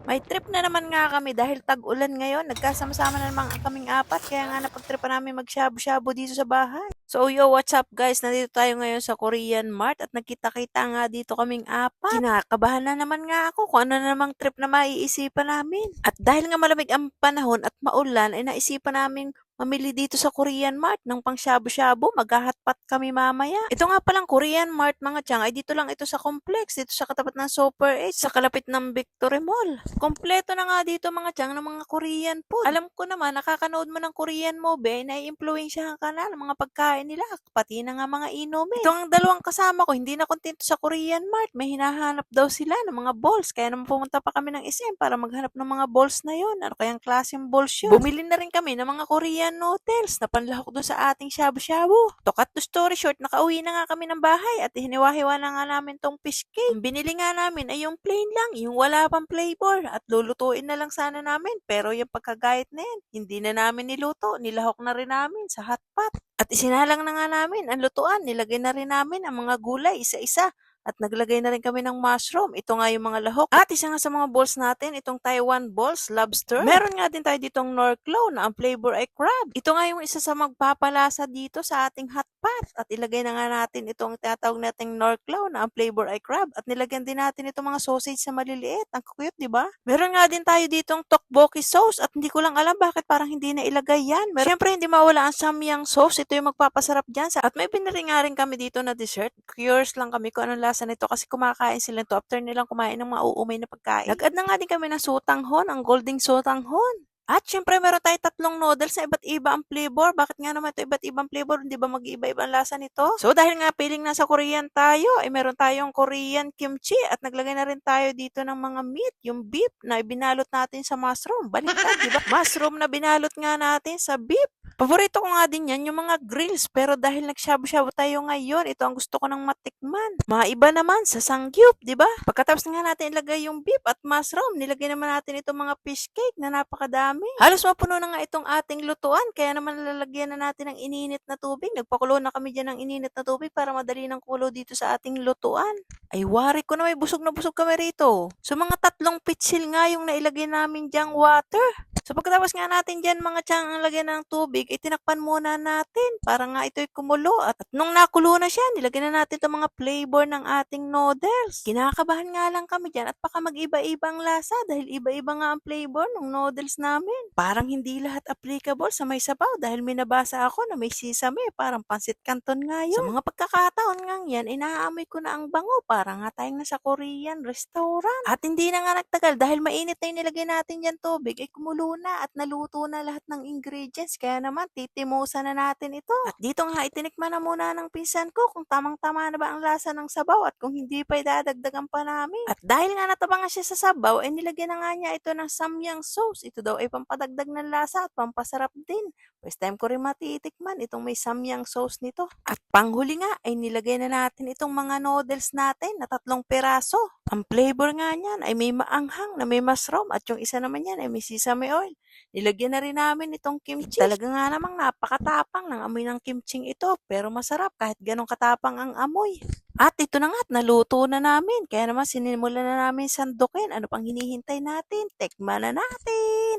May trip na naman nga kami dahil tag-ulan ngayon. Nagkasama-sama na naman kaming apat. Kaya nga napagtripan namin mag-shabu-shabu dito sa bahay. So yo, what's up guys? Nandito tayo ngayon sa Korean Mart at nagkita-kita nga dito kaming apat. Kinakabahan na naman nga ako kung ano na namang trip na maiisipan namin. At dahil nga malamig ang panahon at maulan, ay naisipan namin mamili dito sa Korean Mart ng pang shabu-shabu. Maghahatpat kami mamaya. Ito nga palang Korean Mart mga tiyang ay dito lang ito sa complex. Dito sa katapat ng Super 8 sa kalapit ng Victory Mall. Kompleto na nga dito mga tiyang ng mga Korean food. Alam ko naman nakakanood mo ng Korean movie nai-impluwensyahan ka na ng mga pagkain nila. Pati na nga mga inumin. Ito ang dalawang kasama ko. Hindi na kontento sa Korean Mart. May hinahanap daw sila ng mga balls. Kaya naman pumunta pa kami ng SM para maghanap ng mga balls na yun. Ano kayang klaseng balls yun? Bumili na rin kami ng mga Korean noodles na panlahok doon sa ating shabu-shabu. To cut the story short, nakauwi na nga kami ng bahay at hiniwa-hiwa na nga namin tong fish cake. Ang binili nga namin ay yung plain lang, yung wala pang flavor at lulutuin na lang sana namin. Pero yung pagkagayat na yan, hindi na namin niluto, nilahok na rin namin sa hot pot. At isinalang na nga namin ang lutuan, nilagay na rin namin ang mga gulay isa-isa. At naglagay na rin kami ng mushroom. Ito nga yung mga lahok. At isa nga sa mga balls natin, itong Taiwan balls, lobster. Meron nga din tayo ditong Norclaw na ang flavor ay crab. Ito nga yung isa sa magpapalasa dito sa ating hot pot. At ilagay na nga natin itong tinatawag nating Norclaw na ang flavor ay crab. At nilagyan din natin itong mga sausage sa maliliit. Ang cute, di ba? Meron nga din tayo ditong tteokbokki sauce. At hindi ko lang alam bakit parang hindi na ilagay yan. Siyempre, hindi mawala ang samyang sauce. Ito yung magpapasarap dyan. At may binili nga rin kami dito na dessert. Curious lang kami kung anong lasa nito kasi kumakain sila nito after nilang kumain ng mauumay na pagkain. Nag-add na nga din kami ng sotanghon, ang golden sotanghon. At syempre meron tayong tatlong noodles na iba't iba ang flavor. Bakit nga naman ito iba't ibang flavor? Hindi ba mag-iiba-iba ang lasa nito? So dahil nga piling nasa Korean tayo, ay meron tayong Korean kimchi at naglagay na rin tayo dito ng mga meat, yung beef na binalot natin sa mushroom. Baliktad, di ba? Mushroom na binalot nga natin sa beef. Paborito ko nga din yan, yung mga grills. Pero dahil nagshabu-shabu tayo ngayon, ito ang gusto ko ng matikman. Maiba naman sa sangyup, di ba? Pagkatapos nga natin ilagay yung beef at mushroom, nilagay naman natin itong mga fish cake na napakadami. Halos mapuno na nga itong ating lutuan, kaya naman lalagyan na natin ng ininit na tubig. Nagpakulo na kami dyan ng ininit na tubig para madali ng kulo dito sa ating lutuan. Ay, wari ko na may busog kami rito. So, mga tatlong pitsil nga yung nailagay namin dyang water. So, pagkatapos nga natin dyan mga tiyang ang lagyan ng tubig, itinakpan muna natin para nga ito'y kumulo. At nung nakulo na siya, nilagyan na natin itong mga flavor ng ating noodles. Kinakabahan nga lang kami dyan at baka mag-iba-ibang lasa dahil iba-iba nga ang flavor ng noodles namin. Parang hindi lahat applicable sa may sabaw dahil may nabasa ako na may sesame, parang pansit canton nga yun. Sa mga pagkakataon nga yan, inaamoy ko na ang bango, para nga tayong nasa Korean restaurant. At hindi na nga nagtagal dahil mainit na yung nilagay natin dyan tubig, ay kumulo na at naluto na lahat ng ingredients. Kaya naman, titimusan na natin ito. At dito nga, itinikman na muna ng pinsan ko kung tamang-tama na ba ang lasa ng sabaw at kung hindi pa idadagdagan pa namin. At dahil nga natabangan siya sa sabaw, ay nilagyan na nga niya ito ng samyang sauce. Ito daw ay pampadagdag ng lasa at pampasarap din. First time ko rin matitikman itong may samyang sauce nito. At panghuli nga, ay nilagay na natin itong mga noodles natin na 3 piraso. Ang flavor nga niyan ay may maanghang na may mushroom at yung isa naman yan ay may sesame oil. Nilagyan na rin namin itong kimchi. Talaga nga namang napakatapang ng amoy ng kimching ito, pero masarap kahit ganong katapang ang amoy. At ito na nga, naluto na namin. Kaya naman sinimulan na namin sandukin. Ano pang hinihintay natin? Tekman na natin!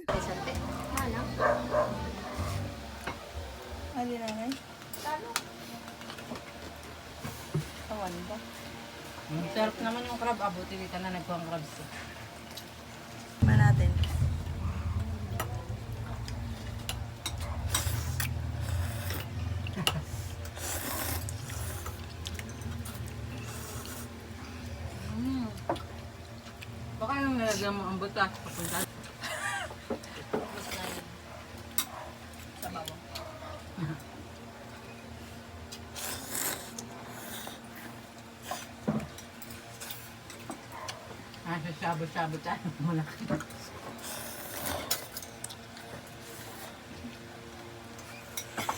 Ali nanay. Awan ba? Sarap naman yung crab. Abuti ka na nagkuhang crabs. Tekman natin. Baka yung nilagyan mo ang butas papunta. Sa shabu-shabu tayo muna.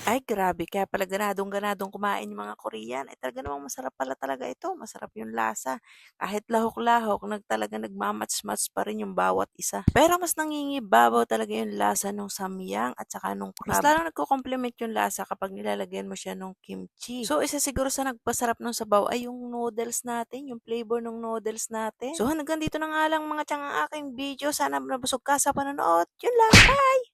Ay, grabe. Kaya pala ganadong-ganadong kumain yung mga Korean. Ay, talaga namang masarap pala talaga ito. Masarap yung lasa. Kahit lahok-lahok, talaga nagmamatch-match pa rin yung bawat isa. Pero mas nangingibabaw talaga yung lasa nung samyang at saka nung crab. Mas lalong nagko-complement yung lasa kapag nilalagyan mo siya nung kimchi. So, isa siguro sa nagpasarap ng sabaw ay yung noodles natin, yung flavor ng noodles natin. So, hanggang dito na nga lang mga tiyang ang aking video. Sana nabusog ka sa panonood. Yun lang. Bye!